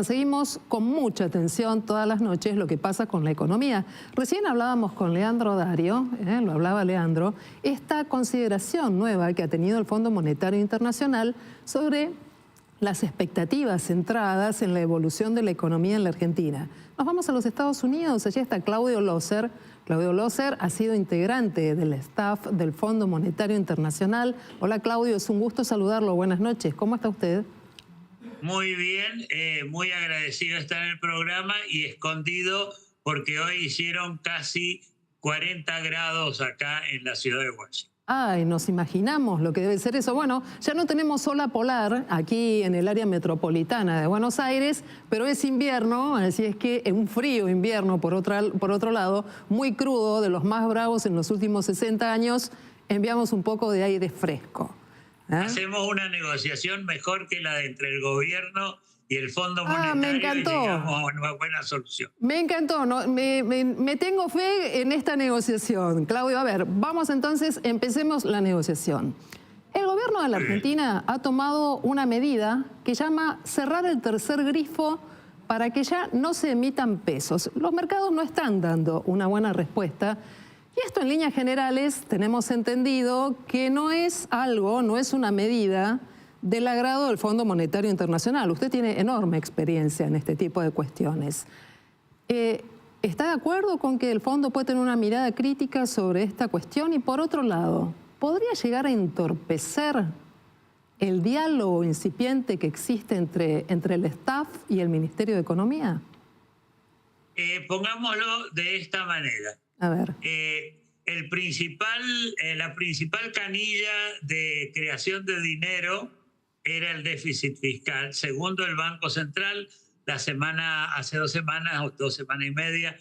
Seguimos con mucha atención todas las noches lo que pasa con la economía. Recién hablábamos con Leandro Dario, lo hablaba Leandro, esta consideración nueva que ha tenido el Fondo Monetario Internacional sobre las expectativas centradas en la evolución de la economía en la Argentina. Nos vamos a los Estados Unidos, allí está Claudio Loeser. Claudio Loeser ha sido integrante del staff del Fondo Monetario Internacional. Hola Claudio, es un gusto saludarlo. Buenas noches, ¿cómo está usted? Muy bien, muy agradecido de estar en el programa y escondido porque hoy hicieron casi 40 grados acá en la ciudad de Washington. Ay, nos imaginamos lo que debe ser eso. Bueno, ya no tenemos ola polar aquí en el área metropolitana de Buenos Aires, pero es invierno, así es que es un frío invierno, por otro lado, muy crudo, de los más bravos en los últimos 60 años, enviamos un poco de aire fresco. Hacemos una negociación mejor que la de entre el gobierno y el Fondo Monetario. Me encantó. Y llegamos a una buena solución. Me encantó, ¿no? Me tengo fe en esta negociación. Claudio, a ver, vamos entonces, empecemos la negociación. El gobierno de la Argentina ha tomado una medida que llama cerrar el tercer grifo para que ya no se emitan pesos. Los mercados no están dando una buena respuesta. Y esto en líneas generales tenemos entendido que no es una medida del agrado del Fondo Monetario Internacional. Usted tiene enorme experiencia en este tipo de cuestiones. ¿Está de acuerdo con que el Fondo puede tener una mirada crítica sobre esta cuestión? Y por otro lado, ¿podría llegar a entorpecer el diálogo incipiente que existe entre el staff y el Ministerio de Economía? Pongámoslo de esta manera. A ver. La principal canilla de creación de dinero era el déficit fiscal. Segundo, el Banco Central, hace 2 semanas o 2 semanas y media,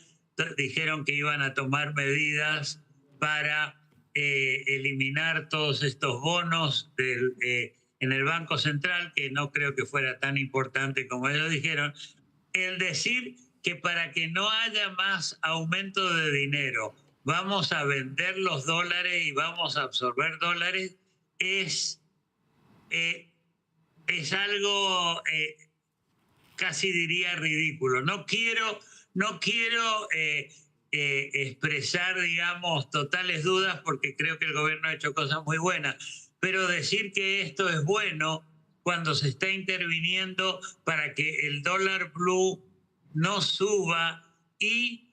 dijeron que iban a tomar medidas para eliminar todos estos bonos en el Banco Central, que no creo que fuera tan importante como ellos dijeron. El decir que para que no haya más aumento de dinero, vamos a vender los dólares y vamos a absorber dólares, es algo casi diría ridículo. No quiero expresar, digamos, totales dudas porque creo que el gobierno ha hecho cosas muy buenas, pero decir que esto es bueno cuando se está interviniendo para que el dólar blue no suba y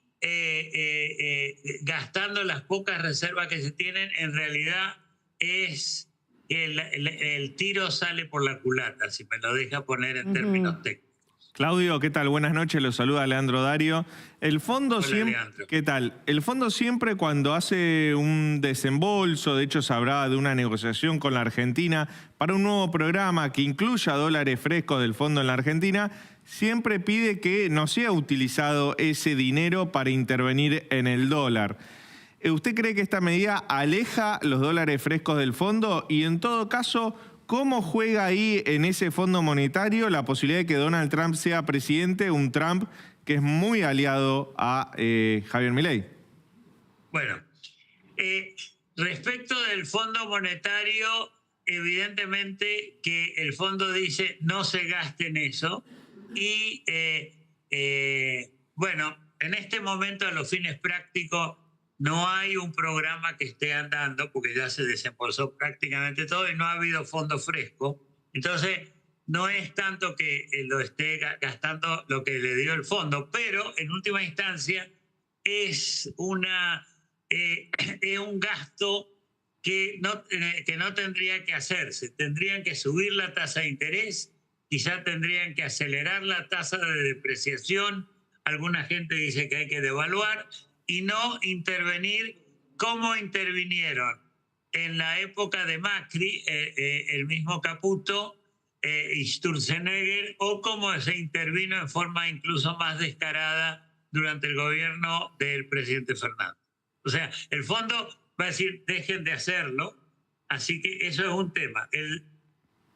gastando las pocas reservas que se tienen, en realidad es el tiro sale por la culata, si me lo deja poner en términos técnicos. Claudio, ¿qué tal? Buenas noches, lo saluda Leandro Dario. El fondo siempre, Leandro. ¿qué tal? El fondo siempre cuando hace un desembolso, de hecho se hablaba de una negociación con la Argentina para un nuevo programa que incluya dólares frescos del fondo en la Argentina, siempre pide que no sea utilizado ese dinero para intervenir en el dólar. ¿Usted cree que esta medida aleja los dólares frescos del fondo? Y en todo caso, ¿cómo juega ahí en ese Fondo Monetario la posibilidad de que Donald Trump sea presidente? Un Trump que es muy aliado a Javier Milei. Bueno, respecto del Fondo Monetario, evidentemente que el fondo dice no se gaste en eso. Y bueno, en este momento a los fines prácticos no hay un programa que esté andando porque ya se desembolsó prácticamente todo y no ha habido fondo fresco. Entonces no es tanto que lo esté gastando lo que le dio el fondo, pero en última instancia es un gasto que no tendría que hacerse. Tendrían que subir la tasa de interés, quizá tendrían que acelerar la tasa de depreciación, alguna gente dice que hay que devaluar, y no intervenir como intervinieron en la época de Macri, el mismo Caputo y Sturzenegger, o como se intervino en forma incluso más descarada durante el gobierno del presidente Fernández. O sea, el fondo va a decir, dejen de hacerlo, así que eso es un tema.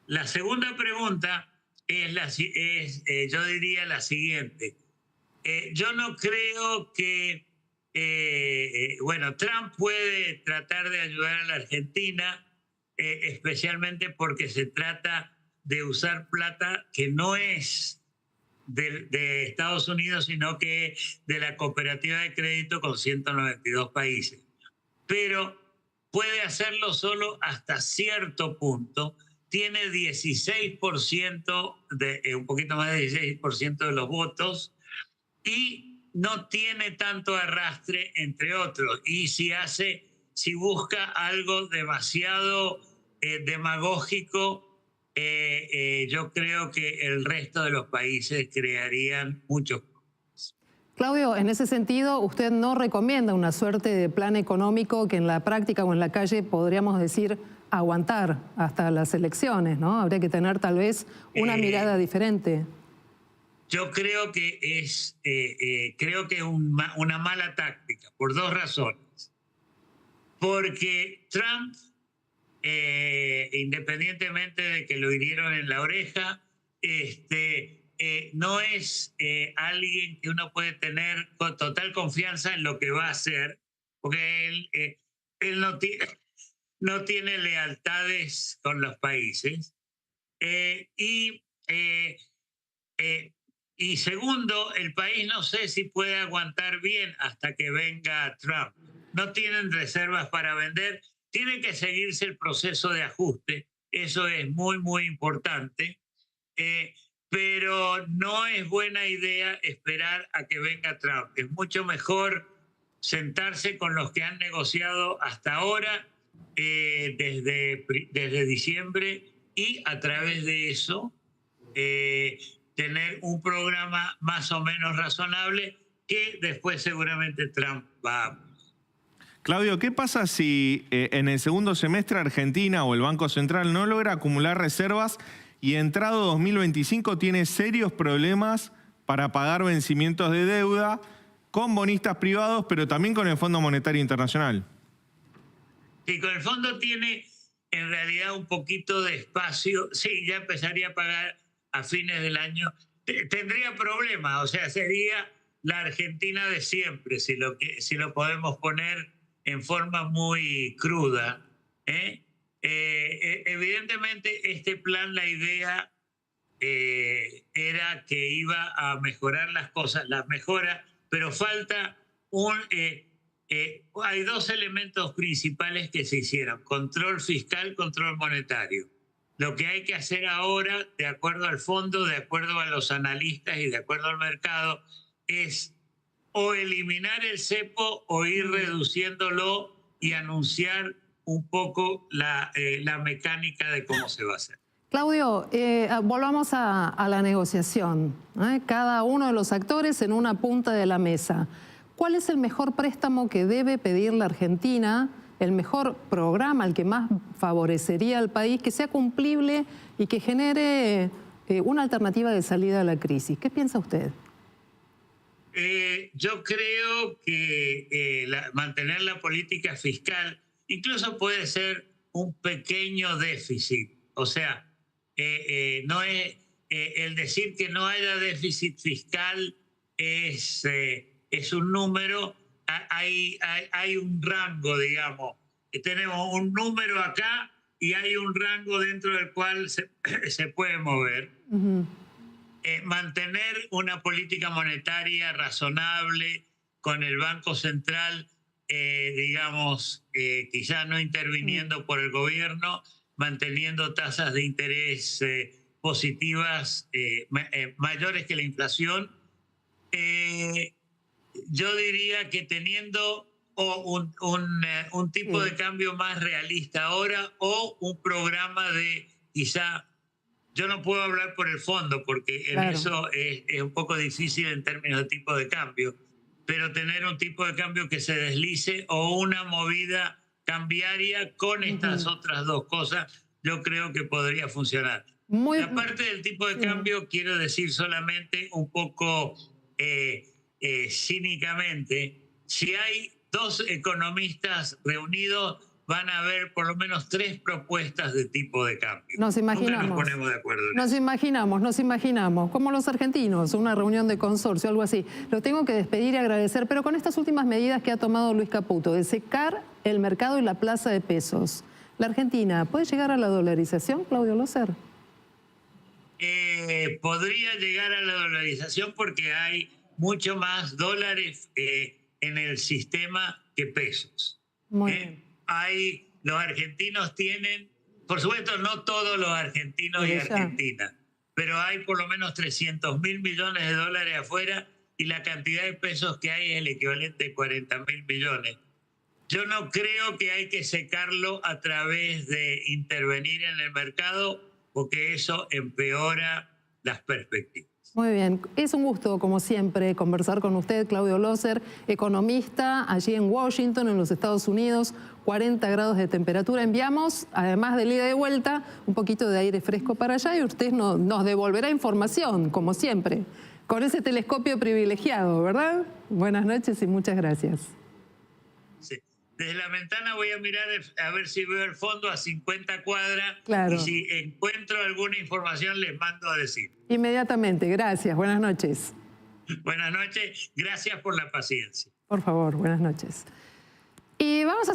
La segunda pregunta yo diría la siguiente. Yo no creo que, bueno, Trump puede tratar de ayudar a la Argentina, especialmente porque se trata de usar plata que no es de Estados Unidos, sino que de la cooperativa de crédito con 192 países. Pero puede hacerlo solo hasta cierto punto. Tiene 16%, un poquito más de 16% de los votos y no tiene tanto arrastre, entre otros. Y si busca algo demasiado demagógico, yo creo que el resto de los países crearían muchos problemas. Claudio, en ese sentido, usted no recomienda una suerte de plan económico que en la práctica o en la calle podríamos decir aguantar hasta las elecciones, ¿no? Habría que tener tal vez una mirada diferente. Yo creo que es una mala táctica por dos razones. Porque Trump, independientemente de que lo hirieron en la oreja, no es alguien que uno puede tener con total confianza en lo que va a hacer, porque él no tiene lealtades con los países. Y segundo, el país no sé si puede aguantar bien hasta que venga Trump. No tienen reservas para vender. Tiene que seguirse el proceso de ajuste. Eso es muy, muy importante. Pero no es buena idea esperar a que venga Trump. Es mucho mejor sentarse con los que han negociado hasta ahora, desde diciembre, y a través de eso tener un programa más o menos razonable que después seguramente Trump va a... Claudio, ¿qué pasa si en el segundo semestre Argentina o el Banco Central no logra acumular reservas y entrado 2025 tiene serios problemas para pagar vencimientos de deuda con bonistas privados, pero también con el Fondo Monetario Internacional? Sí, con el fondo tiene en realidad un poquito de espacio. Sí, ya empezaría a pagar a fines del año. Tendría problemas, o sea, sería la Argentina de siempre, si lo podemos poner en forma muy cruda. Evidentemente, este plan, la idea era que iba a mejorar las cosas, las mejora, pero falta hay dos elementos principales que se hicieron: control fiscal, control monetario. Lo que hay que hacer ahora, de acuerdo al fondo, de acuerdo a los analistas y de acuerdo al mercado, es o eliminar el cepo o ir reduciéndolo y anunciar un poco la mecánica de cómo se va a hacer. Claudio, volvamos a la negociación. Cada uno de los actores en una punta de la mesa. ¿Cuál es el mejor préstamo que debe pedir la Argentina? El mejor programa, el que más favorecería al país, que sea cumplible y que genere una alternativa de salida a la crisis. ¿Qué piensa usted? Yo creo que mantener la política fiscal incluso puede ser un pequeño déficit. O sea, no es el decir que no haya déficit fiscal es un número. Hay un rango, digamos. Tenemos un número acá y hay un rango dentro del cual se puede mover. Uh-huh. Mantener una política monetaria razonable con el Banco Central, digamos, quizás no interviniendo por el gobierno, manteniendo tasas de interés positivas mayores que la inflación. Yo diría que teniendo un tipo de cambio más realista ahora, o un programa de quizá... Yo no puedo hablar por el fondo porque en eso es un poco difícil en términos de tipo de cambio, pero tener un tipo de cambio que se deslice o una movida cambiaria con estas otras dos cosas, yo creo que podría funcionar. Y aparte del tipo de cambio, quiero decir solamente un poco cínicamente, si hay dos economistas reunidos, van a haber por lo menos 3 propuestas de tipo de cambio. Nos imaginamos. Nunca nos ponemos de acuerdo. Nos imaginamos, como los argentinos, una reunión de consorcio, algo así. Lo tengo que despedir y agradecer, pero con estas últimas medidas que ha tomado Luis Caputo, de secar el mercado y la plaza de pesos, ¿la Argentina puede llegar a la dolarización, Claudio Loser? podría llegar a la dolarización porque hay mucho más dólares en el sistema que pesos. Muy bien. Los argentinos tienen, por supuesto no todos los argentinos y argentinas, pero hay por lo menos 300.000 millones de dólares afuera y la cantidad de pesos que hay es el equivalente a 40.000 millones. Yo no creo que hay que secarlo a través de intervenir en el mercado porque eso empeora las perspectivas. Muy bien, es un gusto, como siempre, conversar con usted, Claudio Loser, economista allí en Washington, en los Estados Unidos, 40 grados de temperatura. Enviamos, además del ida y de vuelta, un poquito de aire fresco para allá y usted nos devolverá información, como siempre, con ese telescopio privilegiado, ¿verdad? Buenas noches y muchas gracias. Sí. Desde la ventana voy a mirar a ver si veo el fondo a 50 cuadras. Claro. Y si encuentro alguna información les mando a decir. Inmediatamente, gracias, buenas noches. Buenas noches, gracias por la paciencia. Por favor, buenas noches. Y vamos a